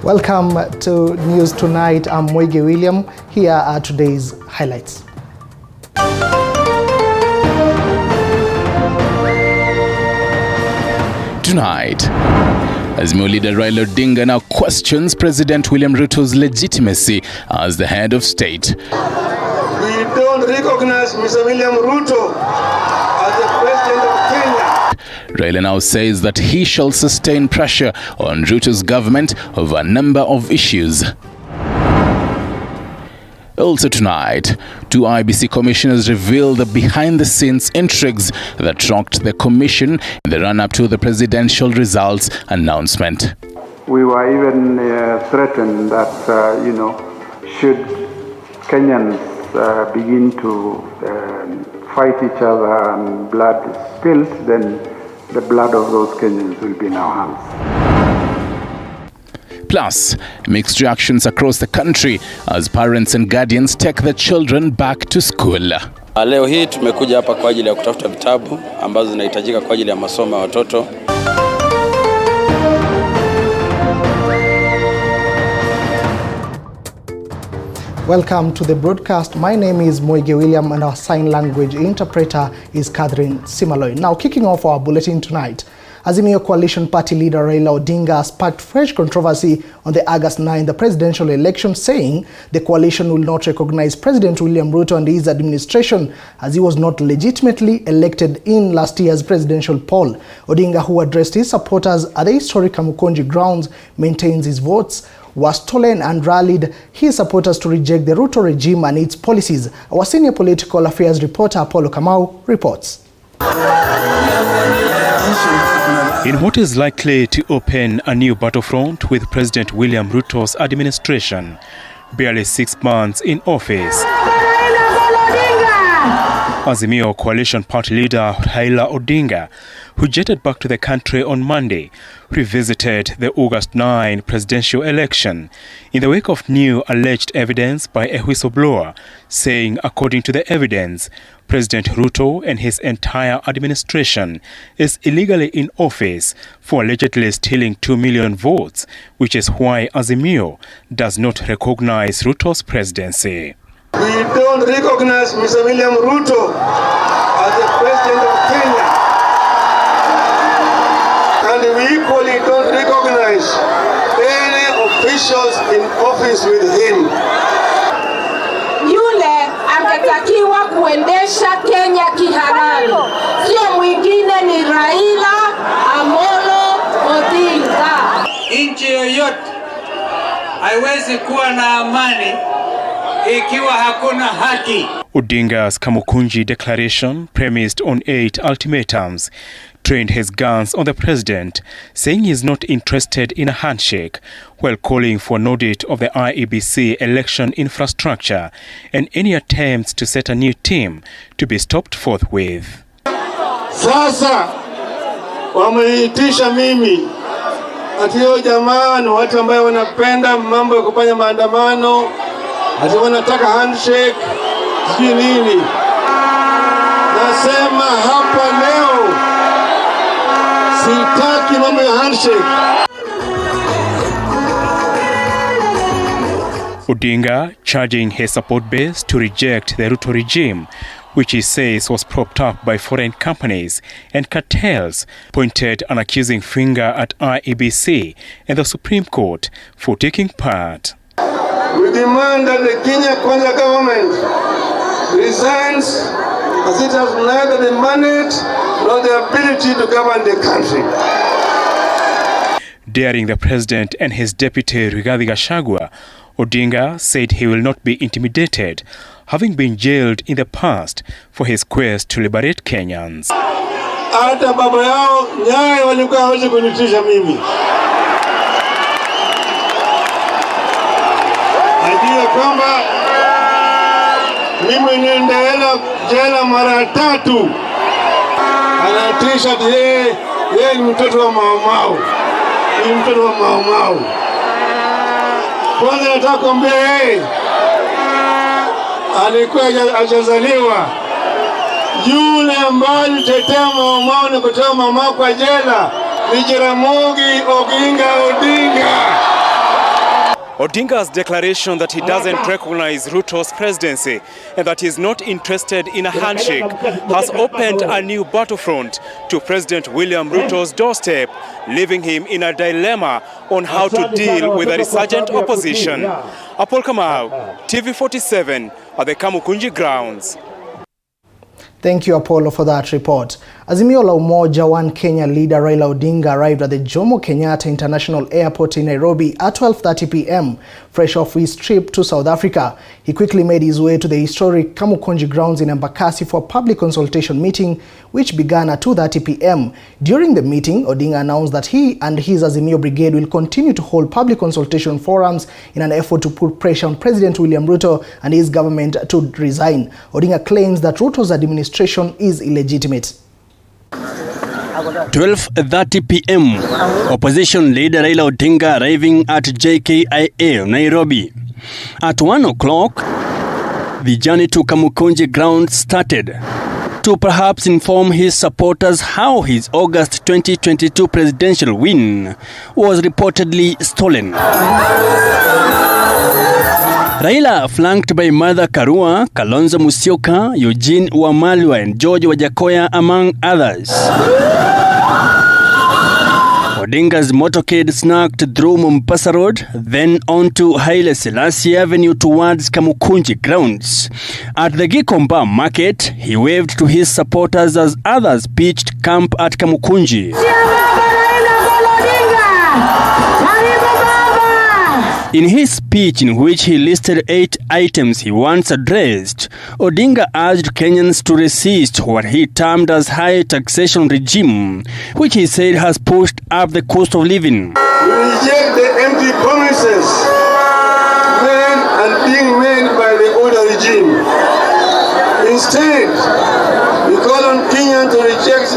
Welcome to News Tonight. I'm Mwege William. Here are today's highlights. Tonight, Azimio leader Raila Odinga now questions President William Ruto's legitimacy as the head of state. We don't recognize Mr. William Ruto as the president of Kenya. Raila now says that he shall sustain pressure on Ruto's government over a number of issues. Also tonight, two IEBC commissioners reveal the behind-the-scenes intrigues that rocked the commission in the run-up to the presidential results announcement. We were even threatened that, should Kenyans begin to fight each other and blood is spilled, then the blood of those Kenyans will be in our hands. Plus, mixed reactions across the country as parents and guardians take their children back to school. Leo hii tumekuja hapa kwa ajili ya kutafuta vitabu ambazo zinahitajika kwa ajili ya masomo ya watoto. Welcome to the broadcast. My name is Mwege William and our sign language interpreter is Catherine Simaloy. Now, kicking off our bulletin tonight, Azimio Coalition Party leader Raila Odinga sparked fresh controversy on the August 9 the presidential election, saying the coalition will not recognize President William Ruto and his administration as he was not legitimately elected in last year's presidential poll. Odinga, who addressed his supporters at the historic Kamukonji grounds, maintains his votes was stolen and rallied his supporters to reject the Ruto regime and its policies. Our senior political affairs reporter Apollo Kamau reports. In what is likely to open a new battlefront with President William Ruto's administration, barely 6 months in office, Azimio Coalition Party leader Raila Odinga, who jetted back to the country on Monday, revisited the August 9 presidential election in the wake of new alleged evidence by a whistleblower, saying, according to the evidence, President Ruto and his entire administration is illegally in office for allegedly stealing 2 million votes, which is why Azimio does not recognize Ruto's presidency. We don't recognize Mr. William Ruto as the president of Kenya. And we equally don't recognize any officials in office with him. Yule angetakiwa kuendesha Kenya kihalali, sio mwingine, ni Raila Amolo Odinga. Nchi yoyote haiwezi kuwa na amani ikiwa hakuna haki. Odinga's Kamukunji declaration, premised on 8 ultimatums, trained his guns on the president, saying he is not interested in a handshake, while calling for an audit of the IEBC election infrastructure and any attempts to set a new team to be stopped forthwith. Sasa wameitisha mimi ati yo jamani, watu ambao wanapenda mambo ya kufanya maandamano, ati wanataka handshake, sijui nini. Nasema hapa leo sitaki mambo ya handshake. Odinga charging his support base to reject the Ruto regime, which he says was propped up by foreign companies and cartels, pointed an accusing finger at IEBC and the Supreme Court for taking part. We demand that the Kenya Kwanza government resigns, as it has neither the mandate nor the ability to govern the country. Daring the president and his deputy Rigathi Gachagua, Odinga said he will not be intimidated, having been jailed in the past for his quest to liberate Kenyans. Hata baba yao Nyayo walikuwa hawezi kunitisha mimi. Najua kwamba mimi niendelea jela mara 3. Anatisha yeye ni mtoto wa Maumau. Ni mtoto wa Maumau. Kwanza nataka kuambia yeye alikuwa hajazaliwa. Yule ambaye alitetea Maumau na kutoa Maumau kwa jela ni Jaramogi Oginga Odinga. Odinga's declaration that he doesn't recognize Ruto's presidency and that he is not interested in a handshake has opened a new battlefront to President William Ruto's doorstep, leaving him in a dilemma on how to deal with a resurgent opposition. Apol Kamau, TV47 at the Kamukunji grounds. Thank you, Apollo, for that report. Azimio la Umoja One Kenya leader Raila Odinga arrived at the Jomo Kenyatta International Airport in Nairobi at 12:30 p.m. fresh off his trip to South Africa. He quickly made his way to the historic Kamukunji grounds in Embakasi for a public consultation meeting, which began at 2:30 p.m. During the meeting, Odinga announced that he and his Azimio brigade will continue to hold public consultation forums in an effort to put pressure on President William Ruto and his government to resign. Odinga claims that Ruto's administration is illegitimate. 12:30 p.m. Opposition leader Raila Odinga arriving at JKIA, Nairobi. At 1 o'clock, the journey to Kamukunji grounds started to perhaps inform his supporters how his August 2022 presidential win was reportedly stolen. Raila, flanked by Martha Karua, Kalonzo Musyoka, Eugene Wamalwa and George Wajakoya, among others. Odinga's motorcade snacked through Mombasa Road, then onto Haile Selassie Avenue towards Kamukunji grounds. At the Gikomba market, he waved to his supporters as others pitched camp at Kamukunji. In his speech, in which he listed 8 items he once addressed, Odinga urged Kenyans to resist what he termed as high taxation regime, which he said has pushed up the cost of living. We reject the empty promises made and being made by the older regime. Instead, we call on Kenyans to reject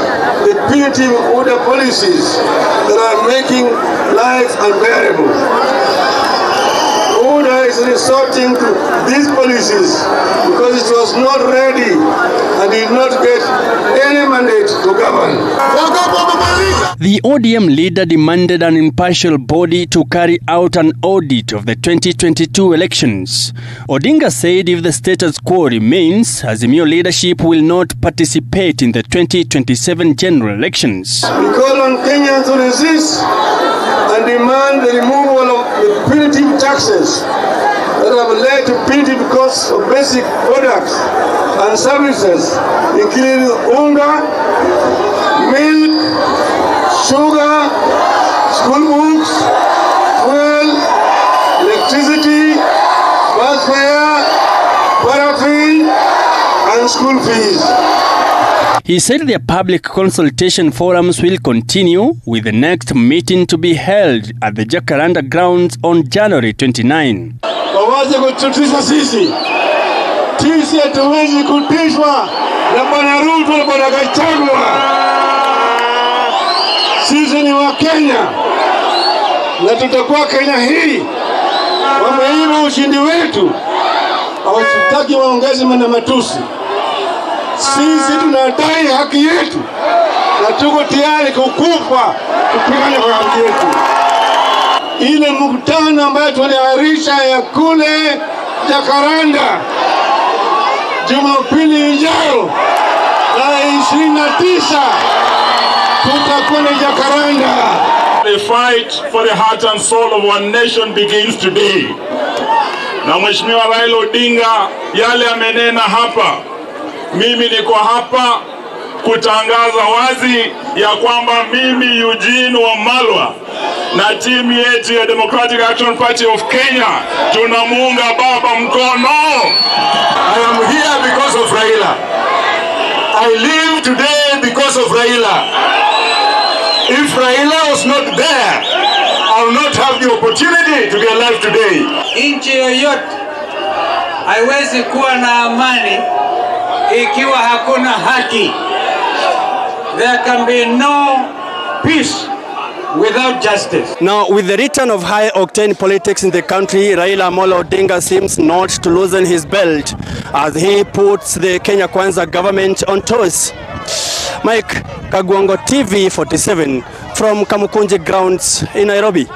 the punitive older policies that are making life unbearable. Is resorting to these policies because it was not ready and did not get any mandate to govern. The ODM leader demanded an impartial body to carry out an audit of the 2022 elections. Odinga said if the status quo remains, Azimio leadership will not participate in the 2027 general elections. We call on Kenyans to resist and demand the removal of the punitive taxes that have led to punitive costs of basic products and services, including unga, milk, sugar, school books, fuel, electricity, bus fare, paraffin, and school fees. He said their public consultation forums will continue, with the next meeting to be held at the Jacaranda grounds on January 29. Wawaze kututisha sisi. Sisi hatuwezi kutishwa na Bwana Ruto na Bwana Gachagua. Sisi ni wa Kenya na tutakuwa Kenya hii. Wameiba ushindi wetu. Hawataki waongeze na matusi. Sisi tunadai haki yetu na tuko tayari kukufa kupigana kwa haki yetu. Ile mkutano ambayo tuliahirisha ya kule Jacaranda Jumapili ijayo tarehe 29 tutakuwa na Jacaranda. The fight for the heart and soul of one nation begins today. Na Mheshimiwa Raila Odinga yale amenena hapa, mimi niko hapa kutangaza wazi ya kwamba mimi Eugene Wamalwa na timu yetu ya Democratic Action Party of Kenya tunamuunga baba mkono. I am here because of Raila. I live today because of Raila. If Raila was not there, I will not have the opportunity to be alive today. Nchi yoyote haiwezi kuwa na amani ikiwa hakuna haki. There can be no peace without justice. Now, with the return of high-octane politics in the country, Raila Amolo Odinga seems not to loosen his belt as he puts the Kenya Kwanza government on toes. Mike Kagwango, TV47 from Kamukunji grounds in Nairobi.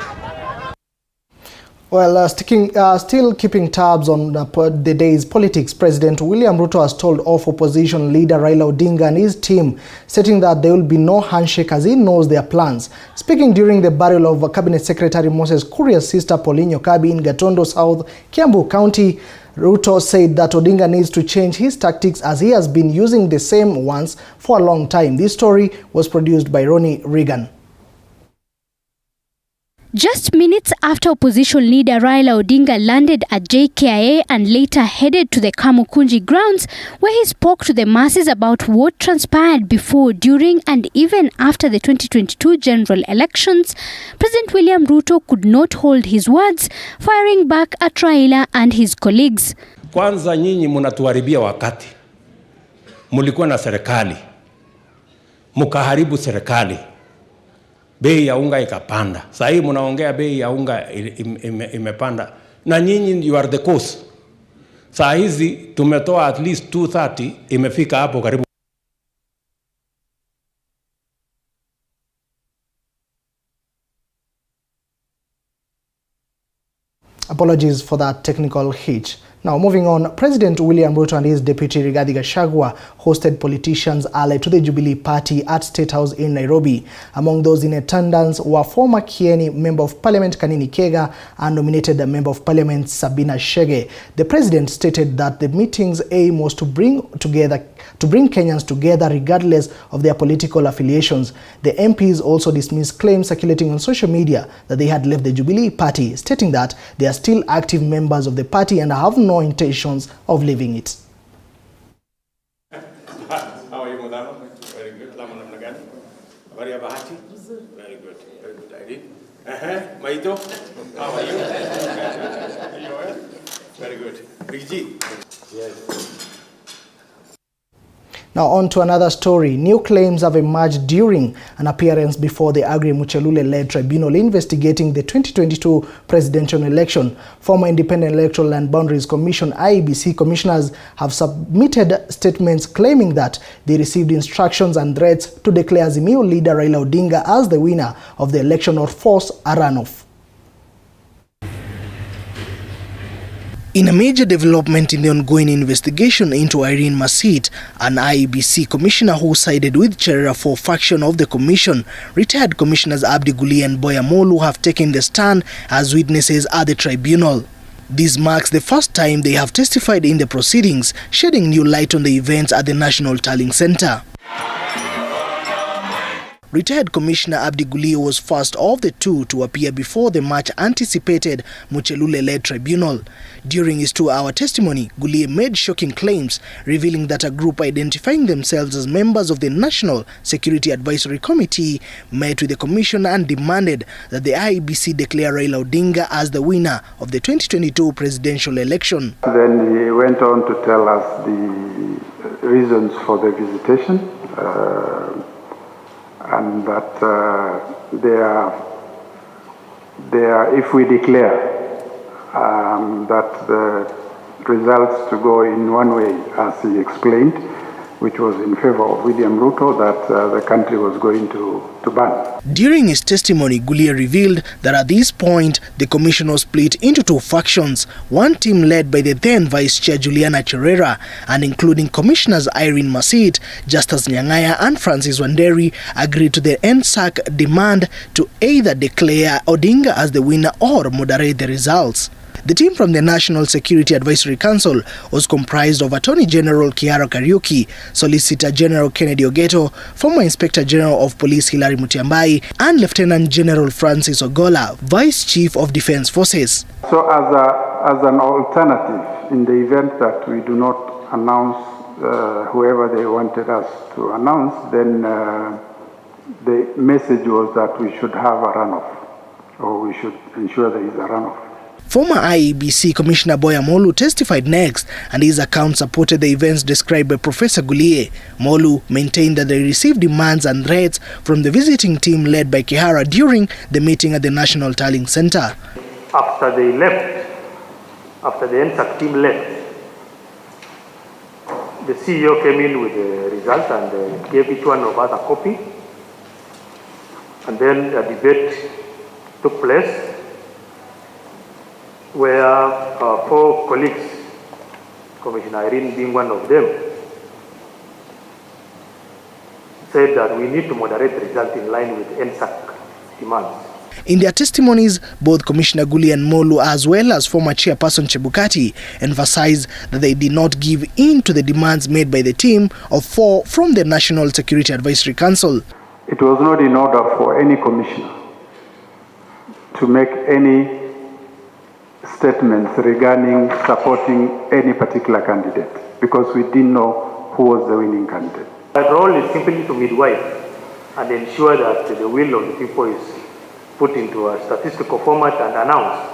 Well, still keeping tabs on the day's politics, President William Ruto has told off opposition leader Raila Odinga and his team, stating that there will be no handshake as he knows their plans. Speaking during the burial of Cabinet Secretary Moses Kuria's sister Pauline Nyokabi in Gatondo South, Kiambu County, Ruto said that Odinga needs to change his tactics as he has been using the same ones for a long time. This story was produced by Ronnie Regan. Just minutes after opposition leader Raila Odinga landed at JKIA and later headed to the Kamukunji grounds, where he spoke to the masses about what transpired before, during and even after the 2022 general elections, President William Ruto could not hold his words, firing back at Raila and his colleagues. Kwanza nyinyi mnatuharibia wakati. Mulikuwa na serikali. Mukaharibu serikali. Bei ya unga ikapanda. Sasa hivi mnaongea bei ya unga imepanda. Na nyinyi you are the cause. Sasa hizi tumetoa at least 230 imefika hapo karibu. Apologies for that technical hitch. Now, moving on, President William Ruto and his deputy Rigathi Gachagua hosted politicians allied to the Jubilee Party at State House in Nairobi. Among those in attendance were former Kieni Member of Parliament Kanini Kega and nominated Member of Parliament Sabina Chege. The president stated that the meeting's aim was to bring Kenyans together regardless of their political affiliations. The MPs also dismissed claims circulating on social media that they had left the Jubilee Party, stating that they are still active members of the party and have no intentions of leaving it. How are you, Madam? Very good. Very good. Very good. I did. Maito, how are you? Are you well? Very good. Rigi. Yes. Now on to another story. New claims have emerged during an appearance before the Aggrey Muchelule-led tribunal investigating the 2022 presidential election. Former Independent Electoral and Boundaries Commission (IEBC) commissioners have submitted statements claiming that they received instructions and threats to declare Azimio leader Raila Odinga as the winner of the election or force a runoff. In a major development in the ongoing investigation into Irene Masit, an IEBC commissioner who sided with Cherera for faction of the commission, retired commissioners Abdi Guli and Boya Molu have taken the stand as witnesses at the tribunal. This marks the first time they have testified in the proceedings, shedding new light on the events at the National Tallying Center. Retired Commissioner Abdi Guli was first of the two to appear before the much-anticipated Muchelule-led tribunal. During his 2-hour testimony, Guli made shocking claims, revealing that a group identifying themselves as members of the National Security Advisory Committee met with the commission and demanded that the IEBC declare Raila Odinga as the winner of the 2022 presidential election. Then he went on to tell us the reasons for the visitation. And that they are, if we declare that the results to go in one way, as he explained, which was in favor of William Ruto, that the country was going to ban. During his testimony, Guli revealed that at this point, the commission was split into two factions, one team led by the then Vice Chair Juliana Cherera and including Commissioners Irene Masit, Justus Nyang'aya and Francis Wanderi agreed to the NSAC demand to either declare Odinga as the winner or moderate the results. The team from the National Security Advisory Council was comprised of Attorney General Kihara Kariuki, Solicitor General Kennedy Ogeto, former Inspector General of Police Hilary Mutiambai, and Lieutenant General Francis Ogola, Vice Chief of Defence Forces. So as an alternative, in the event that we do not announce whoever they wanted us to announce, then the message was that we should have a runoff, or we should ensure there is a runoff. Former IEBC Commissioner Boya Molu testified next, and his account supported the events described by Professor Gulie. Molu maintained that they received demands and threats from the visiting team led by Kihara during the meeting at the National Tallying Center. After they left, after the NSAC team left, the CEO came in with the results and gave each one of us a copy. And then a debate took place. where 4 colleagues, Commissioner Irene being one of them, said that we need to moderate the result in line with NSAC demands. In their testimonies, both Commissioner Guli and Molu, as well as former Chairperson Chebukati, emphasized that they did not give in to the demands made by the team of 4 from the National Security Advisory Council. It was not in order for any commissioner to make any statements regarding supporting any particular candidate, because we didn't know who was the winning candidate. Our role is simply to midwife and ensure that the will of the people is put into a statistical format and announced,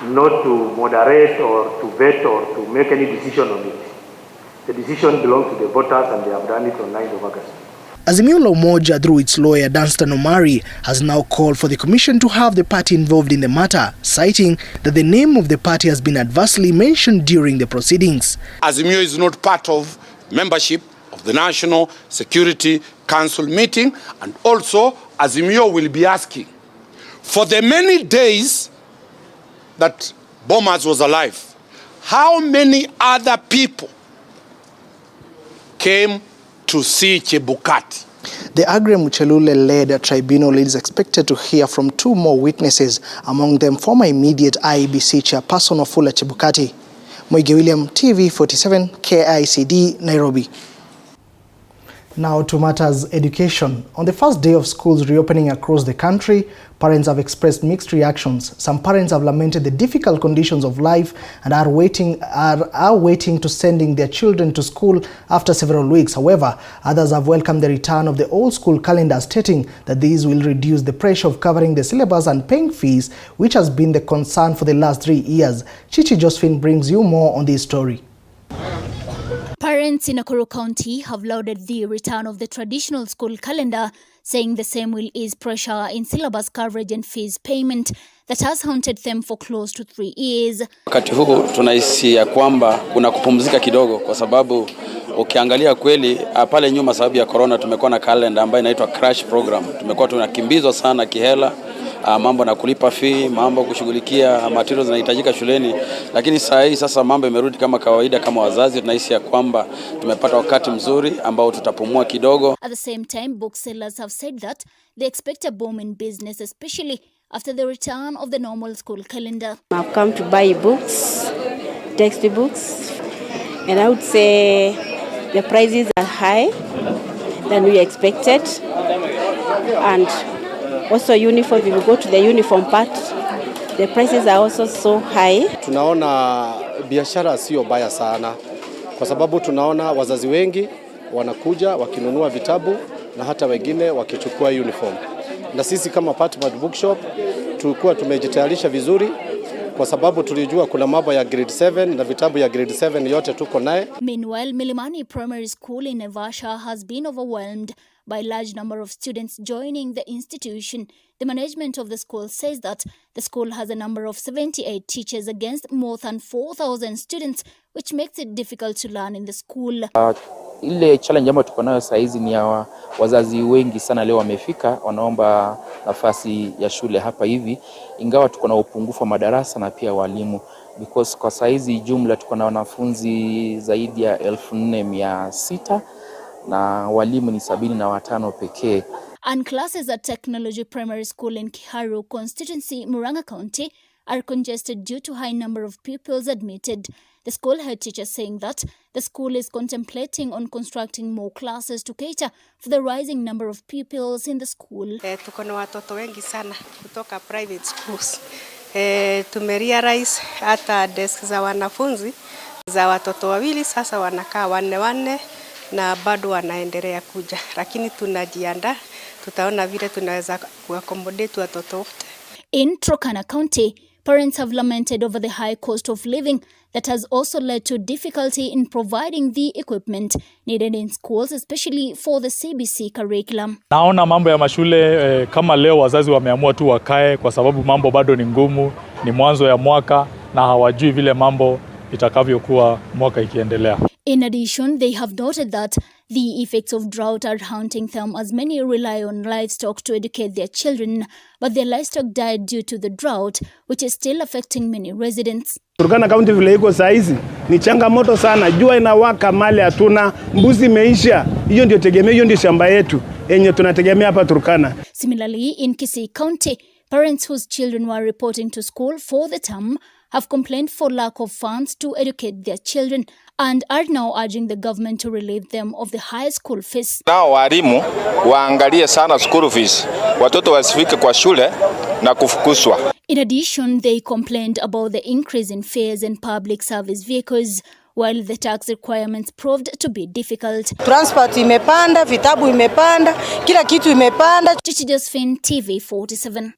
not to moderate or to vet or to make any decision on it. The decision belongs to the voters, and they have done it on 9th of August. Azimio la Umoja, through its lawyer Danstan Omari, has now called for the commission to have the party involved in the matter, citing that the name of the party has been adversely mentioned during the proceedings. Azimio is not part of membership of the National Security Council meeting, and also Azimio will be asking for the many days that Bomas was alive, how many other people came to see Chebukati? The Agre Muchelule-led tribunal is expected to hear from 2 more witnesses, among them former immediate IEBC chairperson Wafula Chebukati. Moige William, TV47, KICD, Nairobi. Now to matters education. On the first day of schools reopening across the country, parents have expressed mixed reactions. Some parents have lamented the difficult conditions of life and are waiting to sending their children to school after several weeks. However, others have welcomed the return of the old school calendar, stating that these will reduce the pressure of covering the syllabus and paying fees, which has been the concern for the last 3 years. Chichi Josephine brings you more on this story. Parents in Nakuru County have lauded the return of the traditional school calendar, saying the same will ease pressure in syllabus coverage and fees payment that has haunted them for close to 3 years. Wakati huu tunahisi ya kwamba kuna kupumzika kidogo, kwa sababu ukiangalia kweli pale nyuma sababu ya corona tumekuwa na calendar ambayo inaitwa crash program. Tumekuwa tunakimbizwa sana kihela, mambo na kulipa fee, mambo kushughulikia materials zinahitajika shuleni, lakini sasa mambo yamerudi kama kawaida. Kama wazazi tunahisi ya kwamba tumepata wakati mzuri ambao tutapumua kidogo. At the same time, booksellers have said that they expect a boom in business, especially after the return of the normal school calendar. I've come to buy books, textbooks, and I would say the prices are high than we expected, and also uniform, if you go to the uniform part, the prices are also so high. Tunaona biashara sio baya sana, kwa sababu tunaona wazazi wengi wanakuja wakinunua vitabu na hata wengine wakichukua uniform. Na sisi kama Partment Bookshop tulikuwa tumejitayarisha vizuri, kwa sababu tulijua kuna mambo ya grade 7 na vitabu ya grade 7 yote tuko naye. Meanwhile, Milimani Primary School in Naivasha has been overwhelmed by a large number of students joining the institution. The management of the school says that the school has a number of 78 teachers against more than 4,000 students, which makes it difficult to learn in the school. Ile challenge ambayo tuko nayo saa hizi ni ya wazazi wengi sana leo wamefika, wanaomba nafasi ya shule hapa hivi, ingawa tuko na upungufu wa madarasa na pia walimu, because kwa saa hizi jumla tuko na wanafunzi zaidi ya 4,600 na walimu ni 75 pekee. And classes at Technology Primary School in Kiharu constituency, Murang'a County, are congested due to high number of pupils admitted. The school head teacher saying that the school is contemplating on constructing more classes to cater for the rising number of pupils in the school. Tuko na watoto wengi sana kutoka private schools. Tumerealize hata desk za wanafunzi za watoto wawili sasa wanakaa wanne na bado wanaendelea kuja, lakini tunajiandaa, tutaona vile tunaweza kuaccommodate watoto wote. In Turkana County, parents have lamented over the high cost of living that has also led to difficulty in providing the equipment needed in schools, especially for the CBC curriculum. Naona mambo ya mashule kama leo wazazi wameamua tu wakae, kwa sababu mambo bado ni ngumu, ni mwanzo ya mwaka na hawajui vile mambo itakavyokuwa mwaka ikiendelea. In addition, they have noted that the effects of drought are haunting them as many rely on livestock to educate their children, but their livestock died due to the drought, which is still affecting many residents. Turkana County vile iko saizi ni changamoto sana, jua inawaka, mali hatuna, mbuzi imeisha. Hiyo ndio tegemeo, hiyo ndio shamba yetu yenye tunategemea hapa Turkana. Similarly, in Kisii County, parents whose children were reporting to school for the term have complained for lack of funds to educate their children and are now urging the government to relieve them of the high school fees. Nao walimu waangalie sana school fees, watoto wasifike kwa shule na kufukuzwa. In addition, they complained about the increase in fares in public service vehicles, while the tax requirements proved to be difficult. Transport imepanda, vitabu imepanda, kila kitu imepanda. Chichi Josephine, TV47.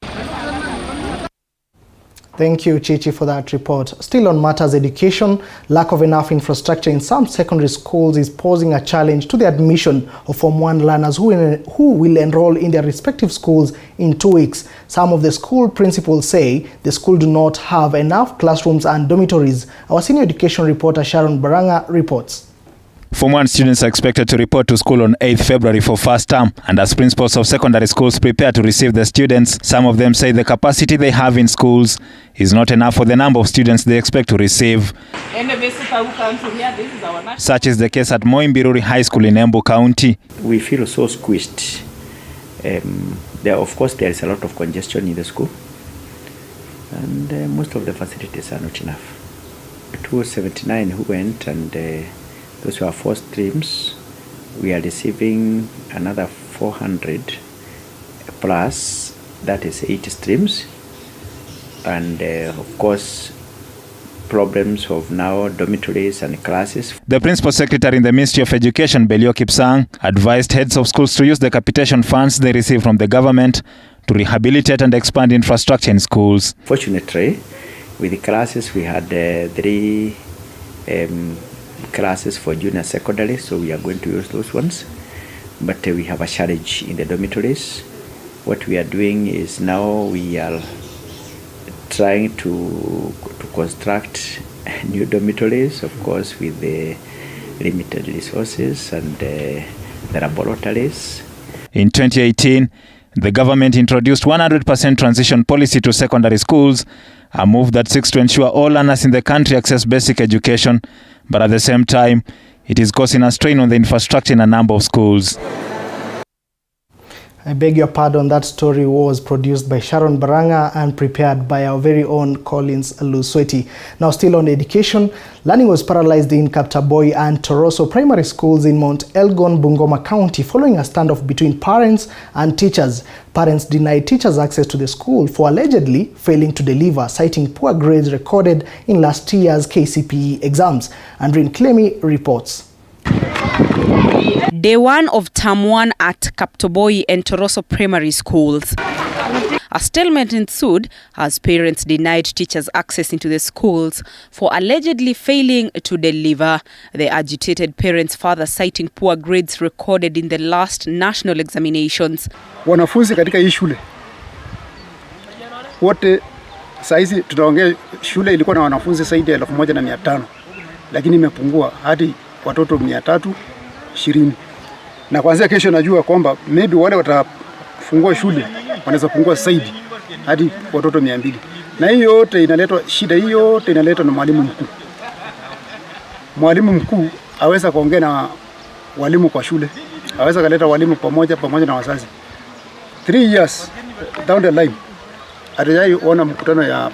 Thank you, Chichi, for that report. Still on matters education, lack of enough infrastructure in some secondary schools is posing a challenge to the admission of Form 1 learners who will enroll in their respective schools in 2 weeks. Some of the school principals say the school do not have enough classrooms and dormitories. Our senior education reporter Sharon Baranga reports. Form 1 students are expected to report to school on 8th February for first term, and as principals of secondary schools prepare to receive the students, some of them say the capacity they have in schools is not enough for the number of students they expect to receive. Such is the case at Moimbiruri High School in Embu County. We feel so squeezed. Of course, there is a lot of congestion in the school, and most of the facilities are not enough. 279 who went, and those who are 4 streams, we are receiving another 400 plus, that is 8 streams. And of course, problems of now dormitories and classes. The Principal Secretary in the Ministry of Education, Belio Kipsang, advised heads of schools to use the capitation funds they receive from the government to rehabilitate and expand infrastructure in schools. Fortunately, with the classes, we had 3 classes for junior secondary, so we are going to use those ones. But we have a challenge in the dormitories. What we are doing is now we are trying to construct new dormitories, of course, with the limited resources and the laboratories. In 2018, the government introduced 100% transition policy to secondary schools, a move that seeks to ensure all learners in the country access basic education, but at the same time, it is causing a strain on the infrastructure in a number of schools. I beg your pardon, that story was produced by Sharon Baranga and prepared by our very own Collins Lusweti. Now, still on education, learning was paralyzed in Kaptaboy and Toroso primary schools in Mount Elgon, Bungoma County following a standoff between parents and teachers. Parents denied teachers access to the school for allegedly failing to deliver, citing poor grades recorded in last year's KCPE exams. Andrine Clemi reports. Day 1 of Term 1 at Kaptoboy and Toroso primary schools. A stalemate ensued as parents denied teachers access into the schools for allegedly failing to deliver. The agitated parents further citing poor grades recorded in the last national examinations. Wanafunzi katika hii shule wote saizi tunaongea, shule ilikuwa na wanafunzi zaidi ya 1500 lakini imepungua hadi watoto 320. Na kuanzia kesho najua kwamba maybe wale watafungua shule wanaweza pungua zaidi hadi watoto 200. Na hiyo yote inaletwa, shida hiyo yote inaletwa na mwalimu mkuu. Mwalimu mkuu aweza kuongea na walimu kwa shule, aweza kuleta walimu pamoja na wazazi. 3 years down the line, hatujaona mkutano ya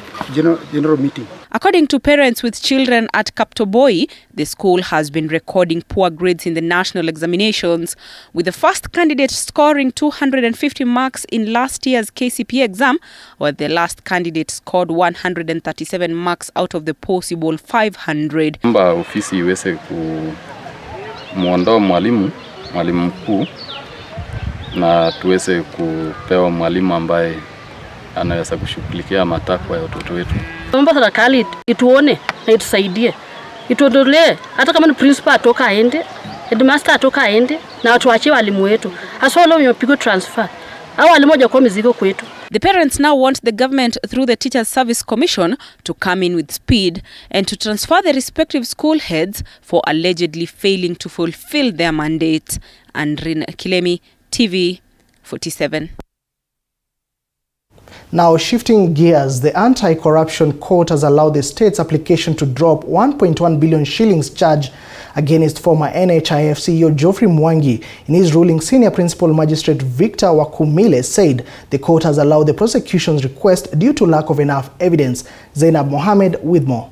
general meeting. According to parents with children at Kaptoboy, the school has been recording poor grades in the national examinations, with the first candidate scoring 250 marks in last year's KCPE exam, while the last candidate scored 137 marks out of the possible 500. Kwamba ofisi iweze kumuondoa mwalimu mkuu na tuweze kupewa mwalimu ambaye anaweza kushughulikia matakwa ya watoto wetu. Naomba serikali ituone na itusaidie. Ituondolee hata kama ni principal atoka aende, headmaster atoka aende na watu waache walimu wetu. Hasa wale wamepigwa transfer. Hao walimu moja kwa mizigo kwetu. The parents now want the government through the Teachers Service Commission to come in with speed and to transfer the respective school heads for allegedly failing to fulfill their mandate. Andrin Kilemi, TV 47. Now, shifting gears, the Anti-Corruption Court has allowed the state's application to drop 1.1 billion shillings charge against former NHIF CEO Geoffrey Mwangi. In his ruling, Senior Principal Magistrate Victor Wakumile said the court has allowed the prosecution's request due to lack of enough evidence. Zainab Mohammed with more.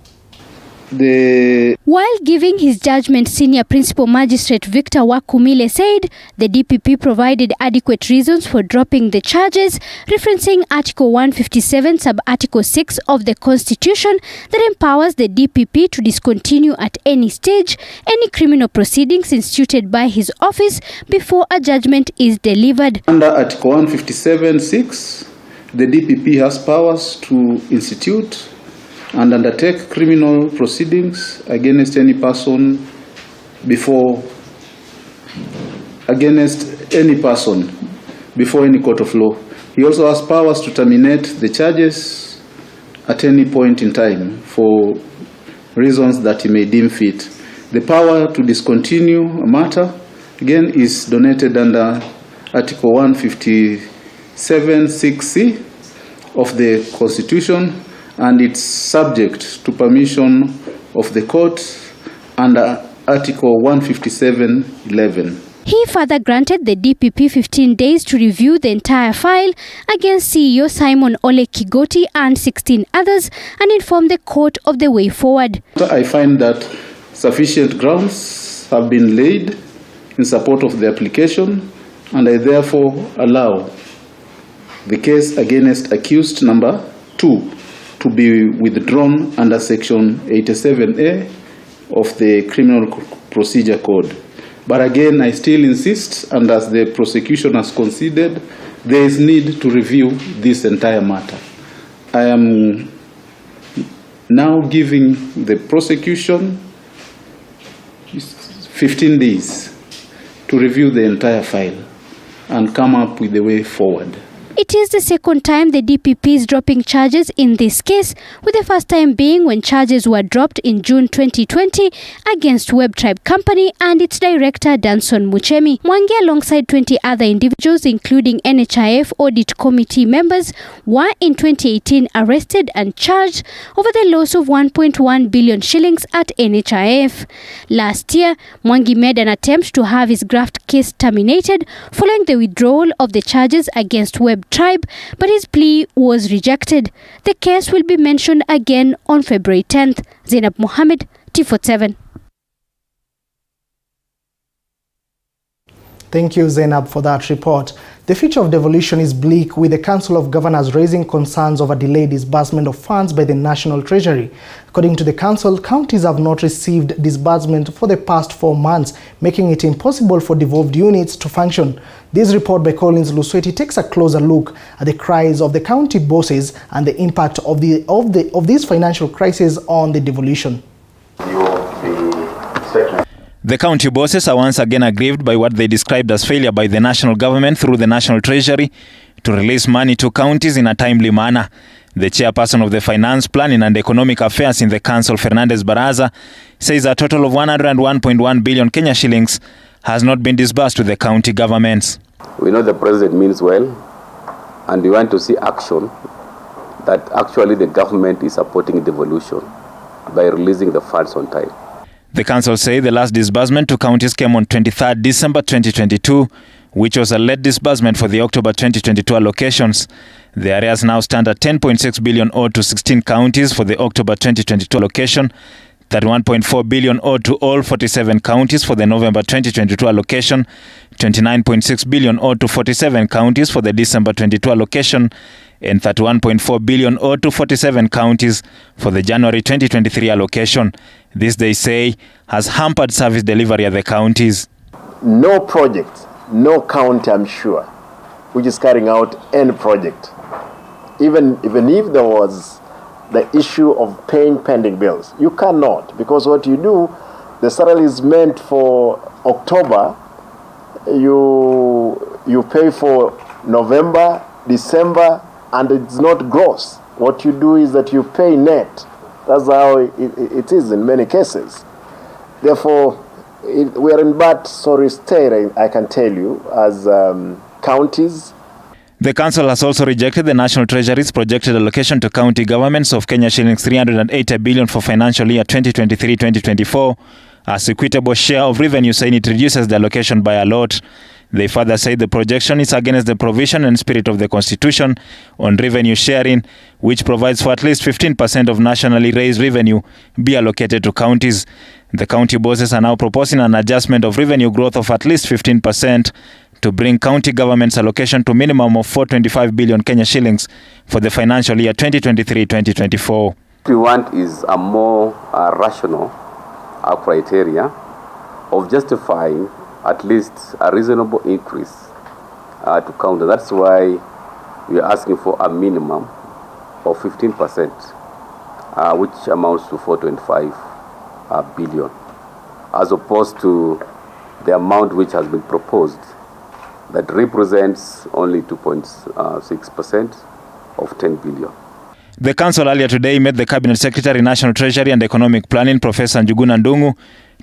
While giving his judgment, Senior Principal Magistrate Victor Wakumile said the DPP provided adequate reasons for dropping the charges, referencing Article 157 Sub-Article 6 of the Constitution that empowers the DPP to discontinue at any stage any criminal proceedings instituted by his office before a judgment is delivered. Under Article 157(6), the DPP has powers to institute and undertake criminal proceedings against any person before any court of law. He also has powers to terminate the charges at any point in time for reasons that he may deem fit. The power to discontinue a matter, again, is donated under Article 157(6)(c) of the Constitution, and it's subject to permission of the court under Article 157(11). He further granted the DPP 15 days to review the entire file against CEO Simon Ole Kigoti and 16 others and inform the court of the way forward. I find that sufficient grounds have been laid in support of the application, and I therefore allow the case against accused number 2 to be withdrawn under Section 87A of the Criminal Procedure Code. But again, I still insist, and as the prosecution has conceded, there is need to review this entire matter. I am now giving the prosecution 15 days to review the entire file and come up with the way forward. It is the second time the DPP is dropping charges in this case, with the first time being when charges were dropped in June 2020 against Web Tribe Company and its director Danson Muchemi. Mwangi, alongside 20 other individuals, including NHIF Audit Committee members, were in 2018 arrested and charged over the loss of 1.1 billion shillings at NHIF. Last year, Mwangi made an attempt to have his graft case terminated following the withdrawal of the charges against Web Tribe, but his plea was rejected. The case will be mentioned again on February 10th. Zainab Mohammed, T47. Thank you, Zainab, for that report. The future of devolution is bleak, with the Council of Governors raising concerns over delayed disbursement of funds by the National Treasury. According to the Council, counties have not received disbursement for the past 4 months, making it impossible for devolved units to function. This report by Collins Lusweti takes a closer look at the cries of the county bosses and the impact of this financial crisis on the devolution. The county bosses are once again aggrieved by what they described as failure by the national government through the National Treasury to release money to counties in a timely manner. The chairperson of the Finance, Planning and Economic Affairs in the Council, Fernandez Baraza, says a total of 101.1 billion Kenya shillings has not been disbursed to the county governments. We know the president means well, and we want to see action that actually the government is supporting devolution by releasing the funds on time. The council say the last disbursement to counties came on 23rd December 2022, which was a late disbursement for the October 2022 allocations. The arrears now stand at 10.6 billion owed to 16 counties for the October 2022 allocation, 31.4 billion owed to all 47 counties for the November 2022 allocation, 29.6 billion owed to 47 counties for the December 22 allocation, and 31.4 billion owed to 47 counties for the January 2023 allocation. This, they say, has hampered service delivery at the counties. No project, no county, I'm sure, which is carrying out any project, even if there was the issue of paying pending bills. You cannot, because what you do, the salary is meant for October, you pay for November, December, and it's not gross. What you do is that you pay net. That's how it is in many cases. Therefore, we are in bad sorry state, I can tell you, as counties. The council has also rejected the National Treasury's projected allocation to county governments of Kenya shillings 380 billion for financial year 2023-2024. As equitable share of revenue, saying it reduces the allocation by a lot. They further say the projection is against the provision and spirit of the Constitution on revenue sharing, which provides for at least 15% of nationally raised revenue be allocated to counties. The county bosses are now proposing an adjustment of revenue growth of at least 15% to bring county government's allocation to minimum of 425 billion Kenya shillings for the financial year 2023-2024. What we want is a more rational criteria of justifying at least a reasonable increase to county. That's why we are asking for a minimum of 15%, which amounts to 425 billion, as opposed to the amount which has been proposed that represents only 2.6% of 10 billion. The council earlier today met the Cabinet Secretary, National Treasury and Economic Planning, Professor Njuguna Ndung'u,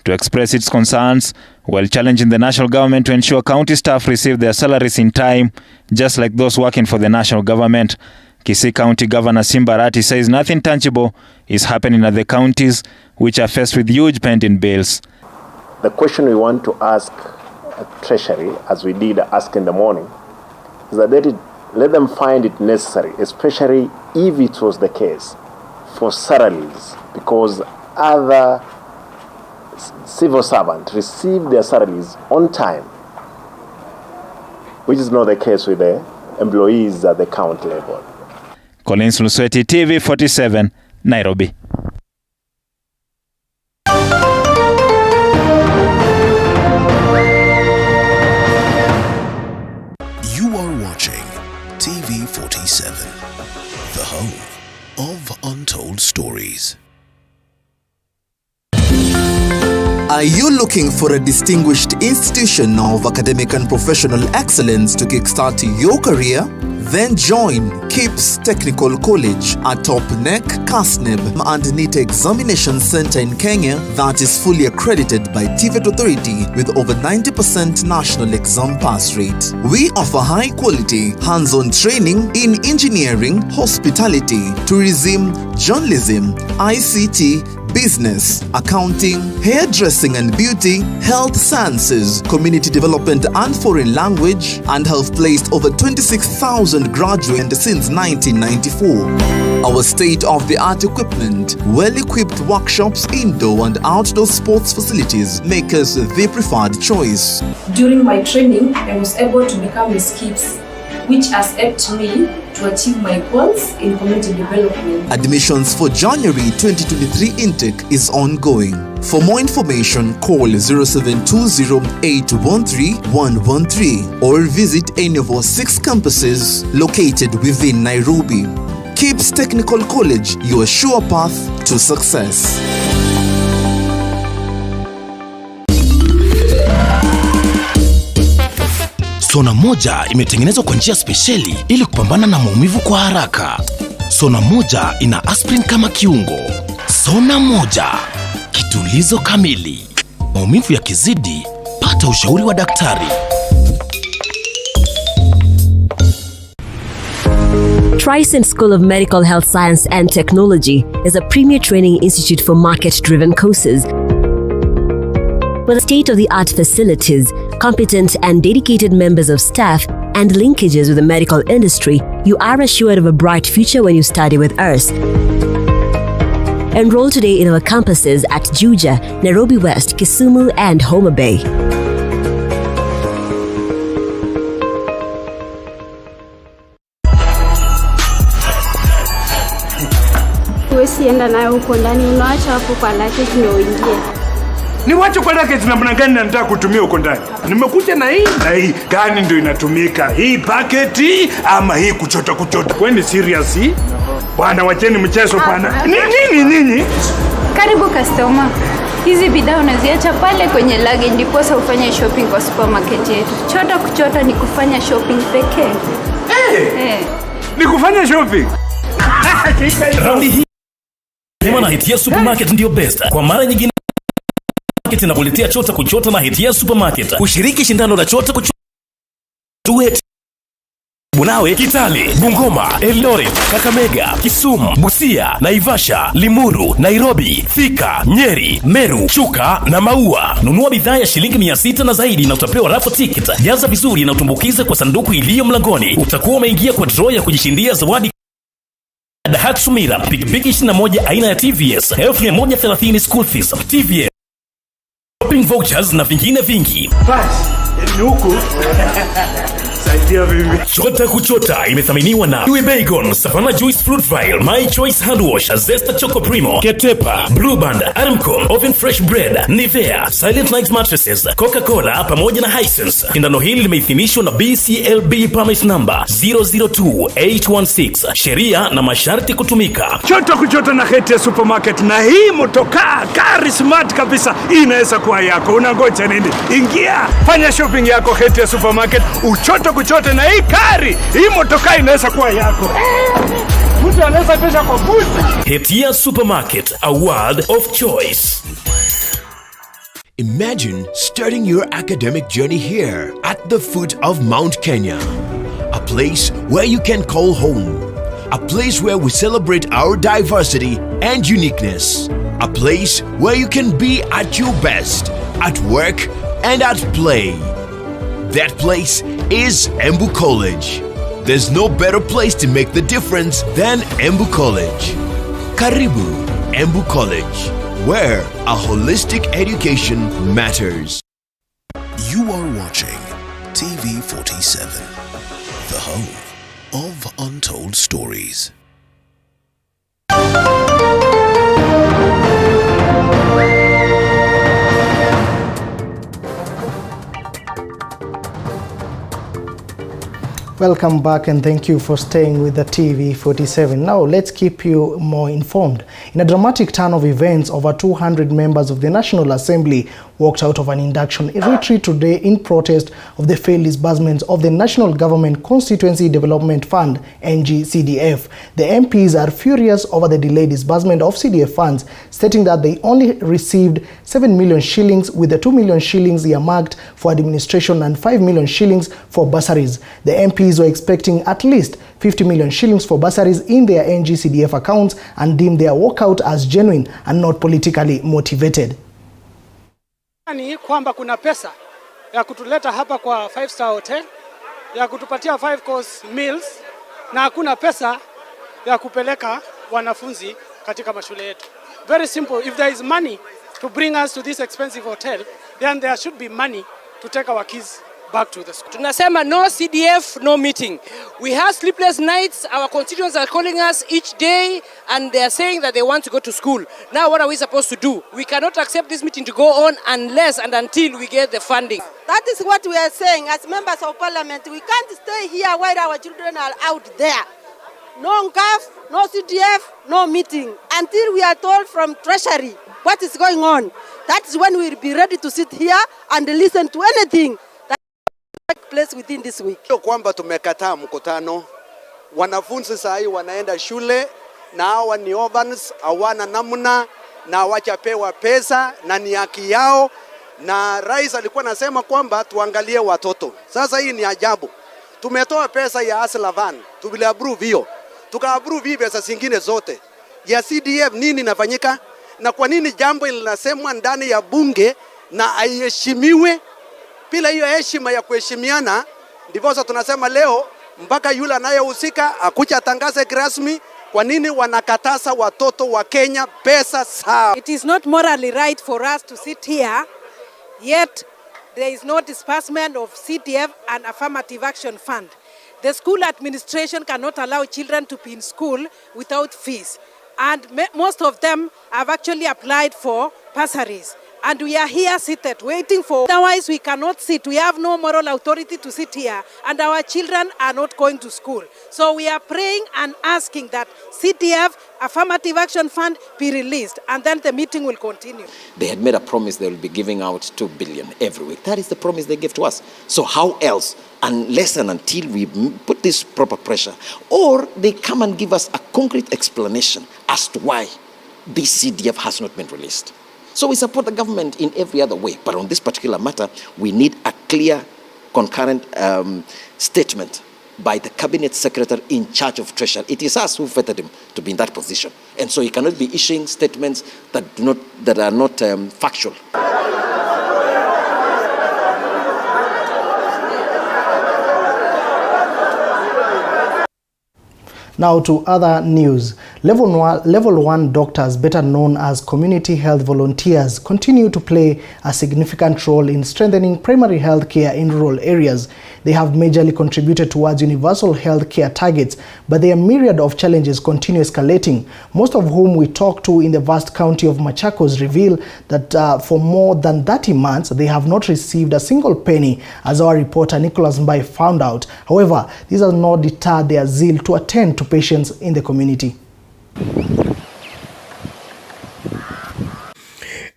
to express its concerns while challenging the national government to ensure county staff receive their salaries in time, just like those working for the national government. Kisii County Governor Simbarati says nothing tangible is happening at the counties, which are faced with huge pending bills. The question we want to ask Treasury, as we did ask in the morning, is that let them find it necessary, especially if it was the case, for salaries, because other civil servants receive their salaries on time, which is not the case with the employees at the county level. Collins Lusweti, TV 47, Nairobi. You are watching TV 47, the home of untold stories. Are you looking for a distinguished institution of academic and professional excellence to kickstart your career? Then join KIPS Technical College, a top-NEC, CASNEB and NEET examination center in Kenya that is fully accredited by TVET Authority with over 90% national exam pass rate. We offer high-quality, hands-on training in engineering, hospitality, tourism, journalism, ICT, business, accounting, hairdressing and beauty, health sciences, community development and foreign language, and have placed over 26,000 graduates since 1994. Our state-of-the-art equipment, well-equipped workshops, indoor and outdoor sports facilities make us the preferred choice. During my training, I was able to become a SCIPS, which has helped me to achieve my goals in community development. Admissions for January 2023 intake is ongoing. For more information, call 0720-813-113 or visit any of our 6 campuses located within Nairobi. KIPS Technical College, your sure path to success. Sona moja imetengenezwa kwa njia spesheli ili kupambana na maumivu kwa haraka. Sona moja ina aspirin kama kiungo. Sona moja, kitulizo kamili. Maumivu yakizidi, pata ushauri wa daktari. Tryson School of Medical Health Science and Technology is a premier training institute for market-driven courses. With state-of-the-art facilities, competent and dedicated members of staff, and linkages with the medical industry, you are assured of a bright future when you study with us. Enroll today in our campuses at Juja, Nairobi West, Kisumu, and Homa Bay. Usienda nayo huko ndani, unaacha hapo kwa luggage ndio uingie. Ni wacho kwa luggage namna gani nataka kutumia huko ndani? Nimekuja na hii gani ndio inatumika? Hii paketi ama hii kuchota? Kwani serious hii? Bwana wacheni mchezo bwana. Nini? Karibu customer. Hizi bidhaa unaziacha pale kwenye luggage ndipo sasa ufanye shopping kwa supermarket yetu. Kuchota ni kufanya shopping pekee. Ni kufanya shopping. Raundi hii na Hetia Supermarket ndio best. Kwa mara nyingine inakuletea chota kuchota na Hetia Supermarket. Kushiriki shindano la chota kuchota duet Bunawe, Kitale, Bungoma, Eldoret, Kakamega, Kisumu, Busia, Naivasha, Limuru, Nairobi, Thika, Nyeri, Meru, Chuka na Maua. Nunua bidhaa ya shilingi 600 na zaidi na utapewa raffle ticket. Jaza vizuri na utumbukize kwa sanduku iliyo mlangoni. Utakuwa umeingia kwa draw ya kujishindia zawadi Daihatsu Mira, pikipiki 21 aina ya TVS, 1130 school fees, TVS, shopping vouchers na vingine vingi. Bas, ni huku. Saidia bibi. Chota kuchota imethaminiwa na Uwe Bacon, Savannah Juice Fruit Vile, My Choice Hand Wash, Zesta Choco Primo, Ketepa, Blue Band, Aramco, Oven Fresh Bread, Nivea, Silent Night Mattresses, Coca-Cola pamoja na Hisense. Shindano hili limeidhinishwa na BCLB permit number 002816. Sheria na masharti kutumika. Chota kuchota na Hetia Supermarket, na hii motokaa gari smart kabisa inaweza kuwa yako. Unangoja nini? Ingia, fanya shopping yako Hetia Supermarket, uchoto kuchote na hii gari. Hii motokaa inaweza kuwa yako. Mtu anaweza pesa kwa boost. Hetia Supermarket, a world of choice. Imagine starting your academic journey here at the foot of Mount Kenya. A place where you can call home. A place where we celebrate our diversity and uniqueness. A place where you can be at your best, at work and at play. That place is Embu College. There's no better place to make the difference than Embu College. Karibu Embu College, where a holistic education matters. You are watching TV47, the home of untold stories. Welcome back and thank you for staying with the TV47. Now let's keep you more informed. In a dramatic turn of events, over 200 members of the National Assembly walked out of an induction retreat today in protest of the failed disbursements of the National Government Constituency Development Fund, NGCDF. The MPs are furious over the delayed disbursement of CDF funds, stating that they only received 7 million shillings with the 2 million shillings earmarked for administration and 5 million shillings for bursaries. The MPs were expecting at least 50 million shillings for bursaries in their NGCDF accounts and deemed their walkout as genuine and not politically motivated. Ni kwamba kuna pesa ya kutuleta hapa kwa 5-star hotel, ya kutupatia 5 course meals, na hakuna pesa ya kupeleka wanafunzi katika mashule yetu. Very simple. If there is money to bring us to this expensive hotel, then there should be money to take our kids back to the school. Tunasema no CDF, no meeting. We have sleepless nights. Our constituents are calling us each day and they are saying that they want to go to school. Now what are we supposed to do? We cannot accept this meeting to go on unless and until we get the funding. That is what we are saying as members of parliament. We can't stay here while our children are out there. No NCAF, no CDF, no meeting until we are told from Treasury what is going on. That is when we will be ready to sit here and listen to anything take place within this week. Kwamba tumekataa mkutano. Wanafunzi sahi wanaenda shule na hawa ni ovans, hawana namna na wachapewa pesa na ni haki yao, na rais alikuwa anasema kwamba tuangalie watoto. Sasa hii ni ajabu. Tumetoa pesa ya Aslavan, tuliapprove hiyo. Tukaapprove pesa zingine zote. Ya CDF nini inafanyika? Na kwa nini jambo linasemwa ndani ya bunge na haiheshimiwe? Bila hiyo heshima ya kuheshimiana, ndivyo tunasema leo mpaka yule anayehusika akuja tangaze rasmi kwa nini wanakataza watoto wa Kenya pesa sawa. It is not morally right for us to sit here, yet there is no disbursement of CDF and affirmative action fund. The school administration cannot allow children to be in school without fees. And most of them have actually applied for bursaries. And we are here seated waiting for, otherwise we cannot sit. We have no moral authority to sit here and our children are not going to school. So we are praying and asking that CDF, Affirmative Action Fund, be released and then the meeting will continue. They had made a promise they will be giving out 2 billion every week. That is the promise they gave to us. So how else unless and until we put this proper pressure, or they come and give us a concrete explanation as to why this CDF has not been released. So we support the government in every other way, but on this particular matter, we need a clear, concurrent statement by the cabinet secretary in charge of treasury. It is us who vetted him to be in that position, and so he cannot be issuing statements that are not factual. Now to other news. Level 1 doctors, better known as community health volunteers, continue to play a significant role in strengthening primary health care in rural areas. They have majorly contributed towards universal health care targets, but their myriad of challenges continue escalating, most of whom we talk to in the vast county of Machakos reveal that for more than 30 months, they have not received a single penny, as our reporter Nicholas Mbai found out. However, this has not deterred their zeal to attend to patients in the community.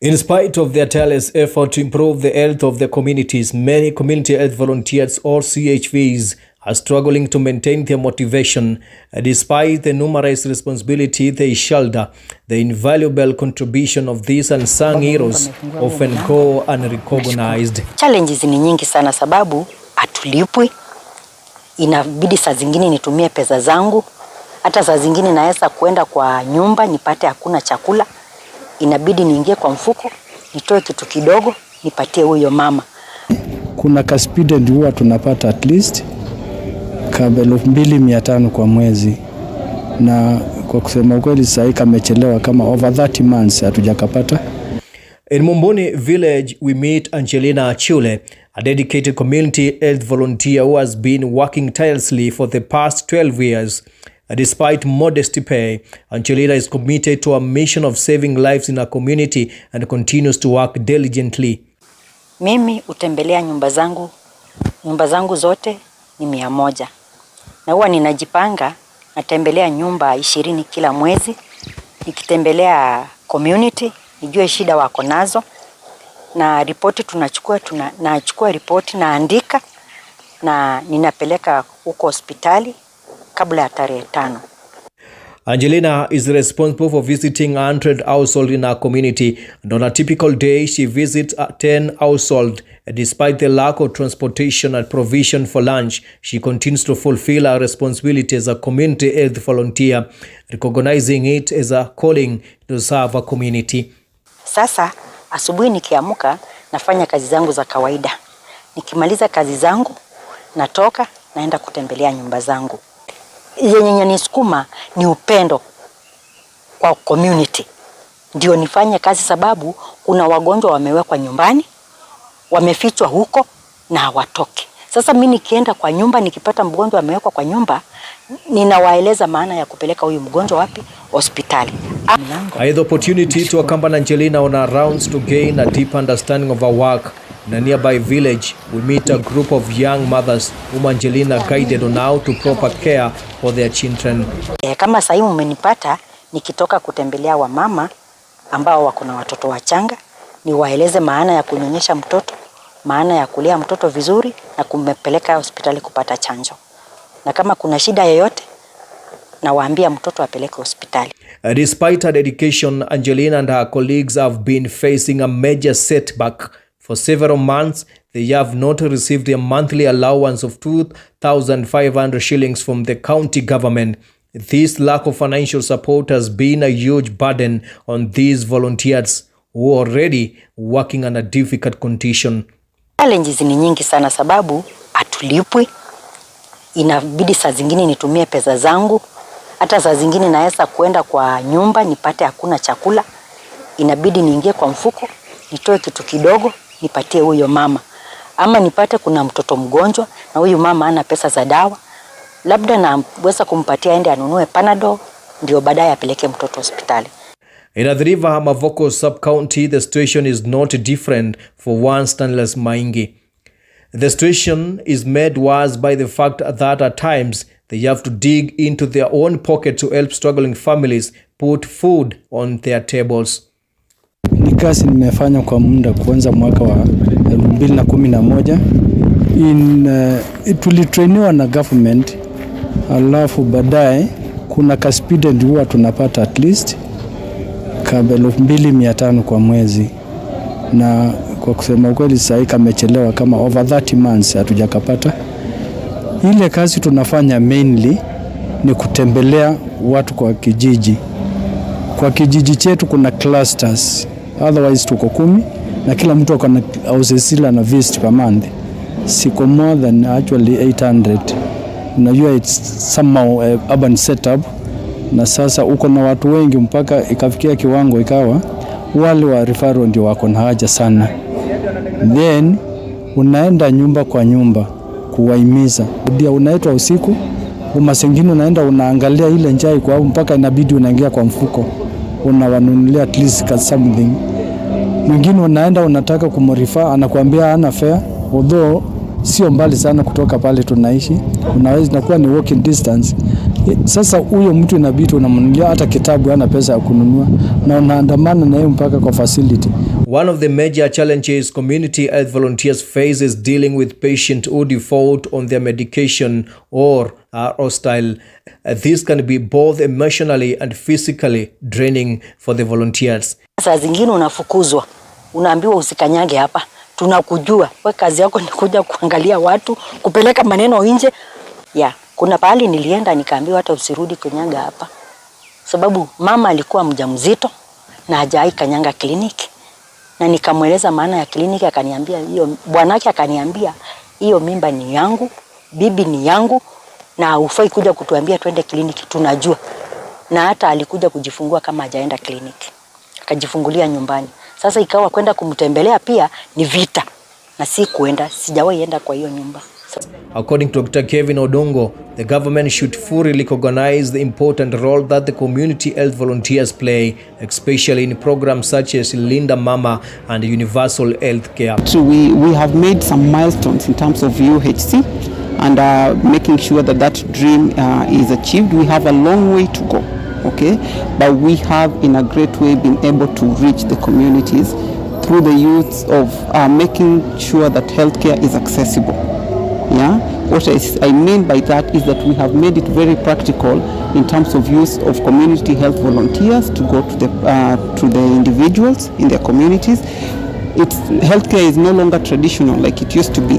In spite of their tireless effort to improve the health of the communities, many community health volunteers or CHVs are struggling to maintain their motivation despite the numerous responsibility they shoulder. The invaluable contribution of these unsung heroes often go unrecognized. Challenges ni nyingi sana sababu hatulipwi. Inabidi saa zingine nitumie pesa zangu. Hata saa zingine naweza kuenda kwa nyumba nipate hakuna chakula. Inabidi niingie kwa mfuko, nitoe kitu kidogo, nipatie huyo mama. Kuna kaspide huwa tunapata at least kabla 2,500 kwa mwezi. Na kwa kusema ukweli sasa kamechelewa kama over 30 months hatujakapata. In Mumbuni village, we meet Angelina Achule, a dedicated community health volunteer who has been working tirelessly for the past 12 years. Despite modest pay, Angelina is committed to a mission of saving lives in her community and continues to work diligently. Mimi utembelea nyumba zangu zote ni 100. Na huwa ninajipanga natembelea nyumba 20 kila mwezi. Nikitembelea community, nijue shida wako nazo. Na ripoti nachukua ripoti naandika na ninapeleka huko hospitali kabla ya tarehe 5. Angelina is responsible for visiting 100 households in her community, and on a typical day she visits 10 households. Despite the lack of transportation and provision for lunch, she continues to fulfill her responsibility as a community health volunteer, recognizing it as a calling to serve a community. Sasa asubuhi nikiamka nafanya kazi zangu za kawaida. Nikimaliza kazi zangu natoka naenda kutembelea nyumba zangu. Yenye nisukuma ni upendo kwa community. Ndio nifanye kazi sababu kuna wagonjwa wamewekwa nyumbani, wamefichwa huko na hawatoki. Sasa mimi nikienda kwa nyumba nikipata mgonjwa amewekwa kwa nyumba, ninawaeleza maana ya kupeleka huyu mgonjwa wapi? Hospitali. I had the opportunity to accompany Angelina on her rounds to gain a deep understanding of her work. In a nearby village, we meet a group of young mothers whom Angelina guided on how to proper care for their children. Kama sasa mmenipata nikitoka kutembelea wamama ambao wako na watoto wachanga, niwaeleze maana ya kunyonyesha mtoto, maana ya kulea mtoto vizuri na kumpeleka hospitali kupata chanjo. Na kama kuna shida yoyote nawaambia mtoto apeleke hospitali. Despite her dedication, Angelina and her colleagues have been facing a major setback. For several months, they have not received a monthly allowance of 2,500 shillings from the county government. This lack of financial support has been a huge burden on these volunteers who are already working under difficult condition. Challenges ni nyingi sana sababu hatulipwi. Inabidi saa zingine nitumie pesa zangu. Hata saa zingine naweza kuenda kwa nyumba nipate hakuna chakula. Inabidi niingie kwa mfuko, nitoe kitu kidogo, nipatie huyo mama. Ama nipate kuna mtoto mgonjwa na huyu mama hana pesa za dawa. Labda naweza kumpatia aende anunue Panadol ndio baadaye apeleke mtoto hospitali. In Athi River, Mavoko sub-county, the situation is not different for one Stanless Maingi. The situation is made worse by the fact that at times they have to dig into their own pocket to help struggling families put food on their tables. Ni kazi nimefanya kwa muda kuanza mwaka wa 2011 tulitrainiwa na government, alafu baadaye kuna kaspident huwa tunapata at least kama 2,500 kwa mwezi, na kwa kusema ukweli sasa kamechelewa kama over 30 months hatujakapata. Ile kazi tunafanya mainly ni kutembelea watu kwa kijiji. Kwa kijiji chetu kuna clusters, otherwise tuko 10 na kila mtu akona ausesila na visit per month. Siko more than actually 800. Unajua it's somehow urban setup, na sasa uko na watu wengi mpaka ikafikia kiwango ikawa wale wa referral ndio wako na haja sana. Then unaenda nyumba kwa nyumba kuwahimiza. Ndio unaitwa usiku, umasengine unaenda unaangalia ile njaa iko mpaka inabidi unaingia kwa mfuko, unawanunulia at least something. Mwingine unaenda unataka kumrefer, anakuambia hana fare, although sio mbali sana kutoka pale tunaishi, unaweza nakuwa ni walking distance. Sasa huyo mtu inabidi unamnunulia hata kitabu, hana pesa ya kununua, na unaandamana na yeye mpaka kwa facility. One of the major challenges community health volunteers face is dealing with patients who default on their medication or are hostile. This can be both emotionally and physically draining for the volunteers. Saa zingine unafukuzwa, unaambiwa usikanyage hapa, tunakujua wewe kazi yako ni kuja kuangalia watu, kupeleka maneno nje. Kuna pahali nilienda nikaambiwa hata usirudi kanyaga hapa, sababu mama alikuwa mjamzito na hajai kanyanga kliniki, na nikamweleza maana ya kliniki, akaniambia hiyo, bwanake akaniambia hiyo mimba ni yangu, bibi ni yangu, na hufai kuja kutuambia twende kliniki, tunajua. Na hata alikuja kujifungua kama hajaenda kliniki, akajifungulia nyumbani. Sasa ikawa kwenda kumtembelea pia ni vita, na si kuenda, sijawahi enda kwa hiyo nyumba. According to Dr. Kevin Odongo, the government should fully recognize the important role that the community health volunteers play, especially in programs such as Linda Mama and Universal Health Care. So we have made some milestones in terms of UHC and making sure that that dream is achieved. We have a long way to go, okay? But we have in a great way been able to reach the communities through the use of making sure that healthcare is accessible. What I mean by that is that we have made it very practical in terms of use of community health volunteers to go to the individuals in their communities. Healthcare is no longer traditional like it used to be.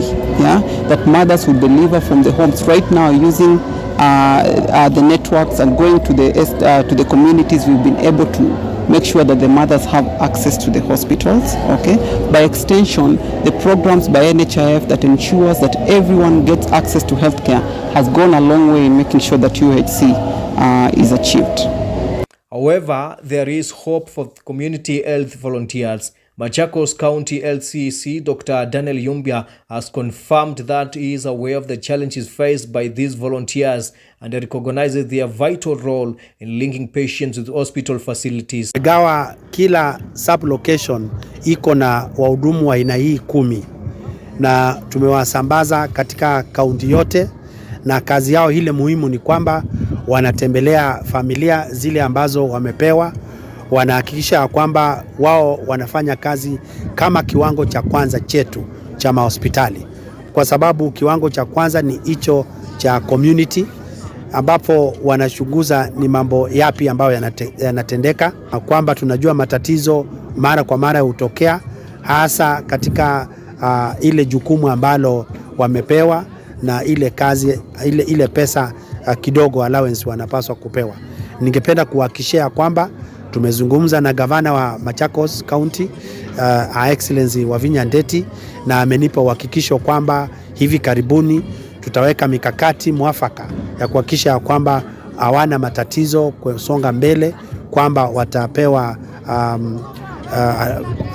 That mothers would deliver from the homes. Right now, using the networks and going to the communities, we've been able to make sure that the mothers have access to the hospitals, okay? By extension, the programs by NHIF that ensures that everyone gets access to healthcare has gone a long way in making sure that UHC is achieved. However, there is hope for community health volunteers. Machakos County LCC Dr. Daniel Yumbia has confirmed that he is aware of the challenges faced by these volunteers and recognizes their vital role in linking patients with hospital facilities. Gawa kila sub-location iko na wahudumu wa aina hii 10 na tumewasambaza katika kaunti yote, na kazi yao ile muhimu ni kwamba wanatembelea familia zile ambazo wamepewa, wanahakikisha kwamba wao wanafanya kazi kama kiwango cha kwanza chetu cha mahospitali, kwa sababu kiwango cha kwanza ni hicho cha community, ambapo wanachunguza ni mambo yapi ambayo yanatendeka, kwamba tunajua matatizo mara kwa mara hutokea, hasa katika ile jukumu ambalo wamepewa na ile kazi ile pesa kidogo allowance wanapaswa kupewa. Ningependa kuhakikishia kwamba tumezungumza na gavana wa Machakos County, Excellency Wavinya Ndeti, na amenipa uhakikisho kwamba hivi karibuni tutaweka mikakati mwafaka ya kuhakikisha kwamba hawana matatizo kusonga mbele, kwamba watapewa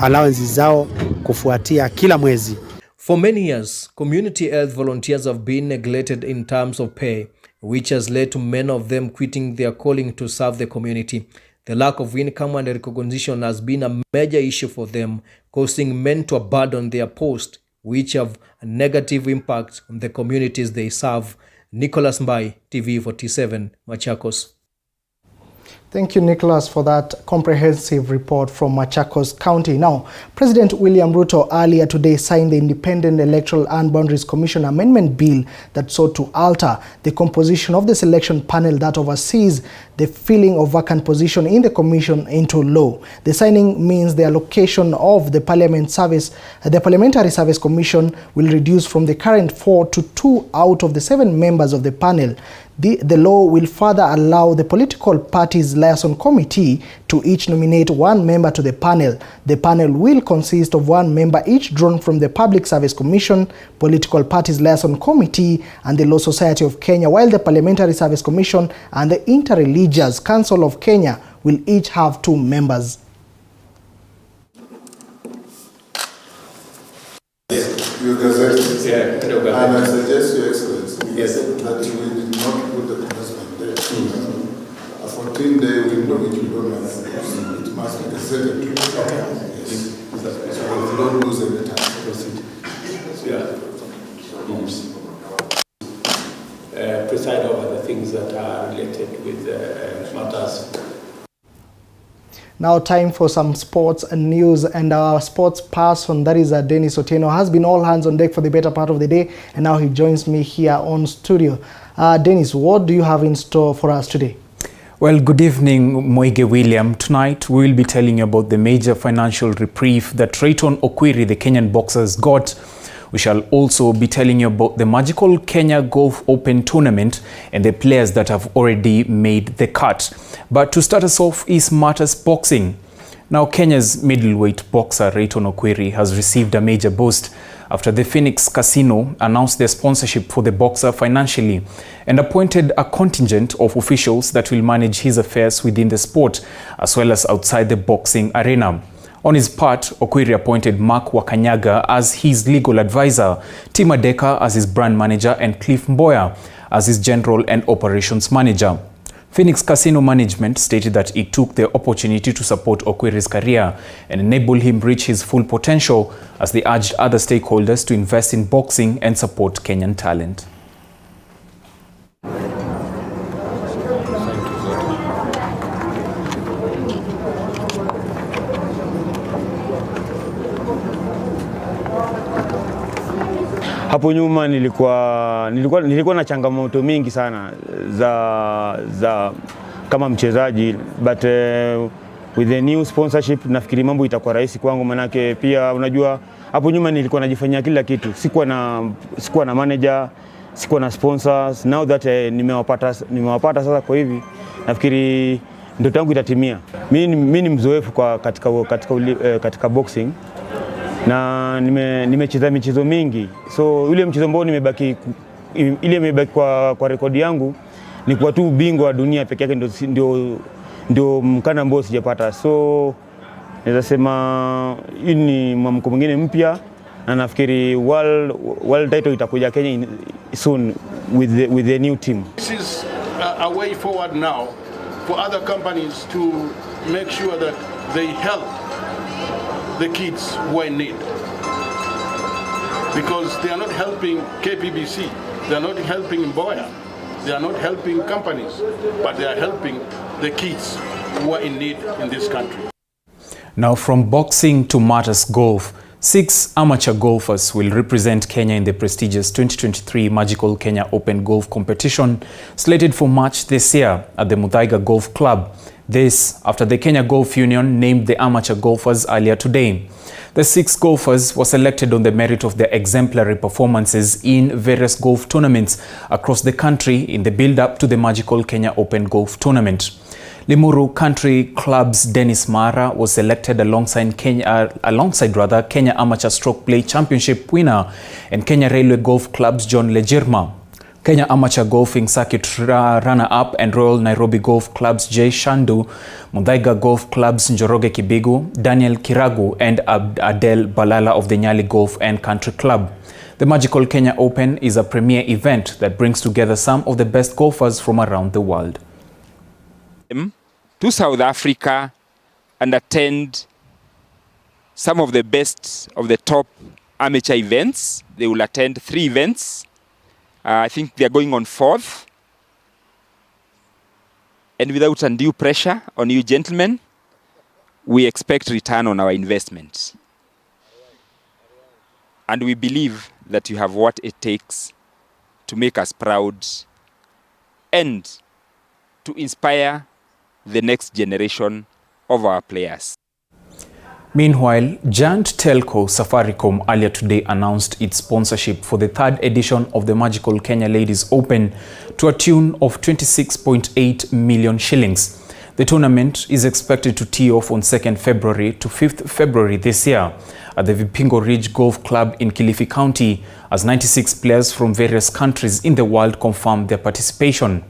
allowances zao kufuatia kila mwezi. For many years, community health volunteers have been neglected in terms of pay, which has led to many of them quitting their calling to serve the community. The lack of income and recognition has been a major issue for them, causing men to abandon their post, which have a negative impact on the communities they serve. Nicholas Mbai, TV 47, Machakos. Thank you, Nicholas, for that comprehensive report from Machakos County. Now, President William Ruto earlier today signed the Independent Electoral and Boundaries Commission Amendment Bill that sought to alter the composition of the selection panel that oversees the filling of vacant position in the commission into law. The signing means the allocation of the Parliamentary Service Commission will reduce from the current 4 to 2 out of the 7 members of the panel. The law will further allow the political parties liaison committee to each nominate 1 member to the panel. The panel will consist of 1 member each drawn from the Public Service Commission, Political Parties Liaison Committee, and the Law Society of Kenya, while the Parliamentary Service Commission and the Interreligious Council of Kenya will each have 2 members. You gazette, and I suggest Your Excellency that we did not put the commencement there. A 14-day window which we don't have, it must be gazetted. Yes. So we don't lose any time. Preside over the things that are related with matters. Now time for some sports and news, and our sports person, that is Dennis Otieno, has been all hands on deck for the better part of the day, and now he joins me here on studio. Dennis, what do you have in store for us today? Well, good evening, Moige William. Tonight we will be telling you about the major financial reprieve that Rayton Okwiri, the Kenyan boxers, got. We shall also be telling you about the magical Kenya Golf Open tournament and the players that have already made the cut. But to start us off is matters boxing. Now, Kenya's middleweight boxer Rayton Okwiri has received a major boost after the Phoenix Casino announced their sponsorship for the boxer financially and appointed a contingent of officials that will manage his affairs within the sport as well as outside the boxing arena. On his part, Okwiri appointed Mark Wakanyaga as his legal advisor, Tima Deka as his brand manager, and Cliff Mboya as his general and operations manager. Phoenix Casino Management stated that it took the opportunity to support Okwiri's career and enable him reach his full potential, as they urged other stakeholders to invest in boxing and support Kenyan talent. Hapo nyuma nilikuwa na changamoto mingi sana za kama mchezaji, but with the new sponsorship nafikiri mambo itakuwa rahisi kwangu, manake pia unajua hapo nyuma nilikuwa najifanyia kila kitu, sikuwa na manager, sikuwa na sponsors. Now that nimewapata sasa, kwa hivi nafikiri ndoto yangu itatimia. Mimi ni mzoefu katika boxing na nimecheza michezo mingi, so ile mchezo ambao nimebaki kwa rekodi yangu ni kwa tu bingwa wa dunia peke yake, ndio mkana ambao sijapata. So naweza sema hii ni mwamko mwingine mpya, na nafikiri world title itakuja Kenya soon with the new team. This is a way forward now for other companies to make sure that they help the kids who are in need, because they are not helping KPBC, they are not helping Mboya, they are not helping companies, but they are helping the kids who are in need in this country. Now, from boxing to matters golf, 6 amateur golfers will represent Kenya in the prestigious 2023 Magical Kenya Open Golf Competition, slated for March this year at the Muthaiga Golf Club. This after the Kenya Golf Union named the amateur golfers earlier today. The 6 golfers were selected on the merit of their exemplary performances in various golf tournaments across the country in the build-up to the Magical Kenya Open Golf Tournament. Limuru Country Club's Dennis Mara was selected alongside Kenya Amateur Stroke Play Championship winner and Kenya Railway Golf Club's John Lejirma. Kenya Amateur Golfing Circuit runner-up and Royal Nairobi Golf Club's Jay Shandu, Muthaiga Golf Club's Njoroge Kibigu, Daniel Kiragu and Adel Balala of the Nyali Golf and Country Club. The Magical Kenya Open is a premier event that brings together some of the best golfers from around the world. To South Africa and attend some of the best of the top amateur events. They will attend 3 events. I think they are going on 4th. And without undue pressure on you gentlemen, we expect return on our investment. And we believe that you have what it takes to make us proud and to inspire the next generation of our players. Meanwhile, giant telco Safaricom earlier today announced its sponsorship for the third edition of the Magical Kenya Ladies Open to a tune of 26.8 million shillings. The tournament is expected to tee off on 2nd February to 5th February this year at the Vipingo Ridge Golf Club in Kilifi County, as 96 players from various countries in the world confirmed their participation.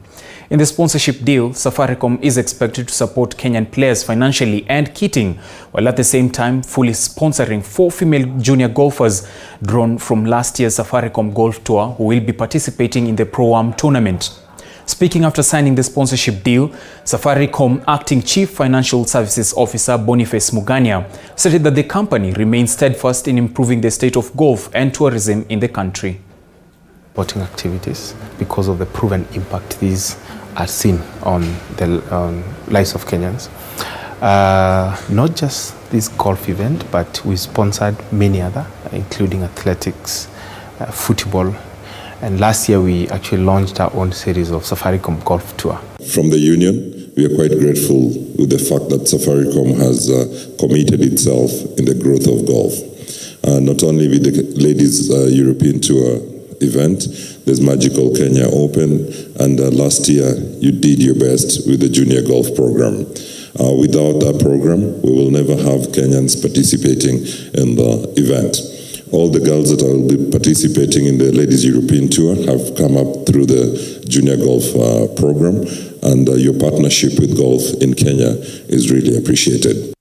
In the sponsorship deal, Safaricom is expected to support Kenyan players financially and kitting, while at the same time fully sponsoring 4 female junior golfers drawn from last year's Safaricom Golf Tour who will be participating in the Pro-Am tournament. Speaking after signing the sponsorship deal, Safaricom Acting Chief Financial Services Officer Boniface Mugania stated that the company remains steadfast in improving the state of golf and tourism in the country. Sporting activities, because of the proven impact these are seen on the lives of Kenyans. Not just this golf event, but we sponsored many other, including athletics, football, and last year we actually launched our own series of Safaricom Golf Tour. From the union, we are quite grateful with the fact that Safaricom has committed itself in the growth of golf. Not only with the Ladies European Tour event, there's Magical Kenya Open, and last year you did your best with the junior golf program. Without that program, we will never have Kenyans participating in the event. All the girls that will be participating in the Ladies European Tour have come up through the junior golf program, and your partnership with golf in Kenya is really appreciated.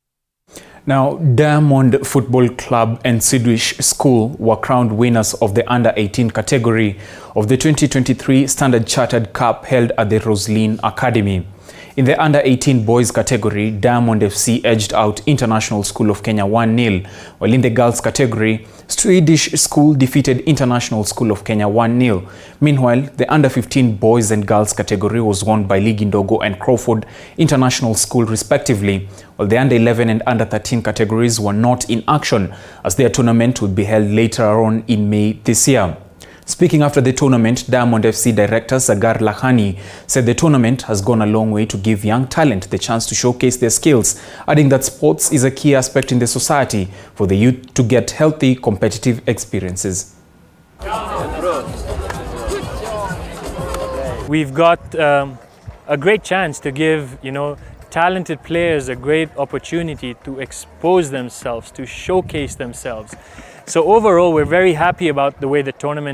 Now, Diamond Football Club and Sidwish School were crowned winners of the Under-18 category of the 2023 Standard Chartered Cup held at the Roslyn Academy. In the Under-18 boys category, Diamond FC edged out International School of Kenya 1-0, while in the girls category, Swedish School defeated International School of Kenya 1-0. Meanwhile, the Under-15 boys and girls category was won by Ligi Ndogo and Crawford International School respectively, while the Under-11 and Under-13 categories were not in action, as their tournament would be held later on in May this year. Speaking after the tournament, Diamond FC director Sagar Lahani said the tournament has gone a long way to give young talent the chance to showcase their skills, adding that sports is a key aspect in the society for the youth to get healthy, competitive experiences. We've got a great chance to give, talented players a great opportunity to expose themselves, to showcase themselves. So overall, we're very happy about the way the tournament